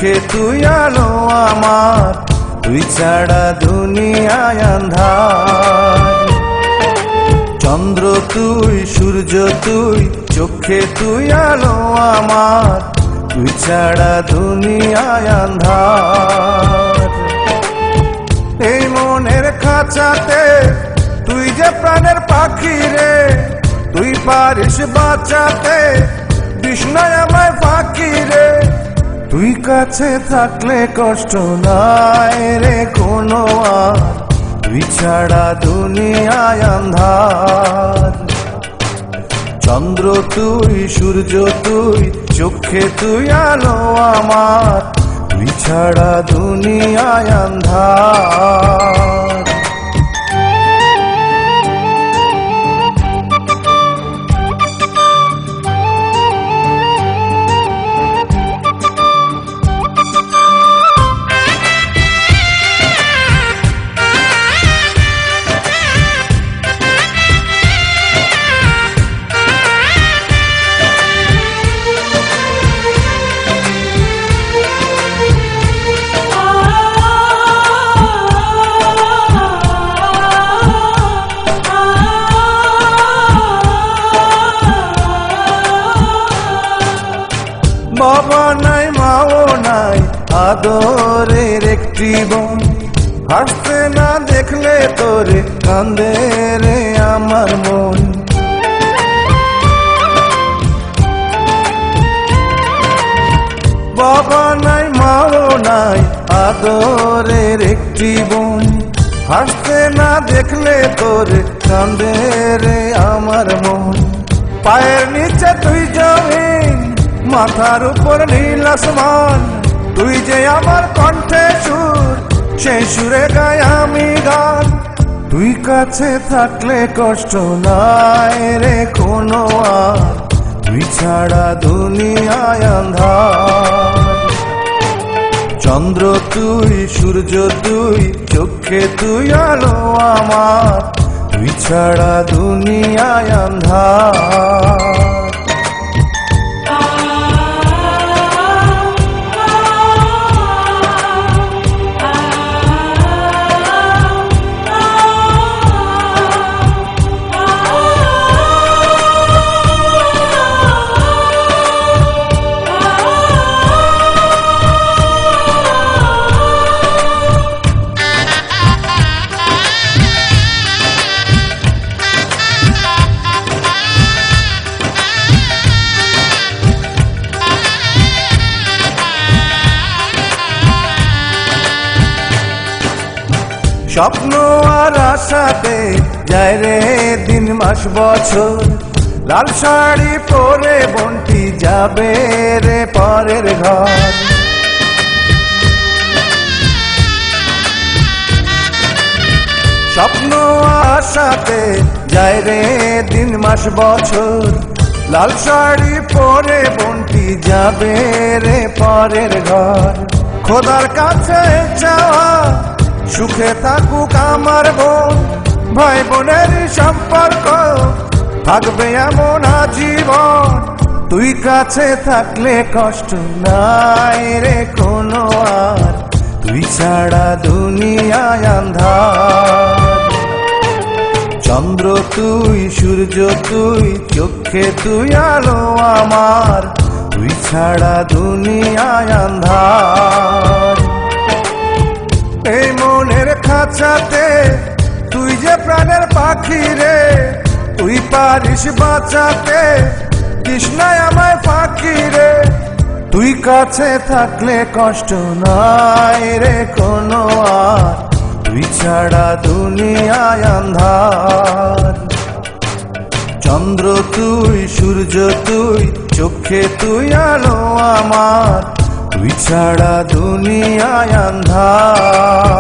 চোখে তুই আলো আমার, তুই ছাড়া দুনিয়ায় আন্ধার। চন্দ্র তুই, সূর্য তুই, চোখে তুই আলো আমার, তুই ছাড়া দুনিয়ায় আন্ধার। এই মনের খাঁচাতে তুই যে প্রাণের পাখি রে, তুই পারিস বাঁচাতে তৃষ্ণায় আমায় ফাঁকি রে। তুই কাছে থাকলে কষ্ট নাই রে কোনো আর, তুই ছাড়া দুনিয়ায় আন্ধার। চন্দ্র তুই, সূর্য তুই, চোখে তুই আলো আমার, তুই ছাড়া দুনিয়ায় আন্ধার। বাবা নাই, মাও নাই, আদরের একটি বোন, হাসতে না দেখলে তোরে কান্দে রে আমার মন। বাবা নাই, মাও নাই, আদরের একটি বোন, হাসতে না দেখলে তোরে কান্দে রে আমার মন। পায়ের নিচে তুই জমিন, মাথার উপর নীল আসমান, তুই যে আমার কণ্ঠে সুর, সেই সুরে গাই আমি গান। তুই কাছে থাকলে কষ্ট নাই রে কোনো আর, তুই ছাড়া দুনিয়ায় আন্ধার। চন্দ্র তুই, সূর্য তুই, চোখে তুই আলো আমার, তুই ছাড়া দুনিয়ায় আন্ধার। স্বপ্ন আর আশাতে যায় রে দিন মাস বছর, লাল শাড়ি পরে বন্টি যাবে রে পরের ঘর। স্বপ্ন আশাতে যায় রে দিন মাস বছর, লাল শাড়ি পরে বন্টি যাবে রে পরের ঘর। খোদার কাছে চাওয়া সুখে থাকুক আমার বোন, ভাই বোনের সম্পর্ক থাকবে এমন আজীবন। তুই কাছে থাকলে কষ্ট নাই রে কোনো আর, তুই ছাড়া দুনিয়ায় আন্ধার। চন্দ্র তুই, সূর্য তুই, চোখে তুই আলো আমার, তুই ছাড়া দুনিয়ায় আন্ধার। এই মনের খাঁচাতে তুই যে প্রাণের পাখি রে, তুই পারিস বাঁচাতে তৃষ্ণায় আমায় ফাঁকি রে। তুই কাছে থাকলে কষ্ট নাই রে কোনো আর, তুই ছাড়া দুনিয়ায় আন্ধার। চন্দ্র তুই, সূর্য তুই, চোখে তুই আলো আমার, তুই ছাড়া দুনিয়ায় আন্ধার।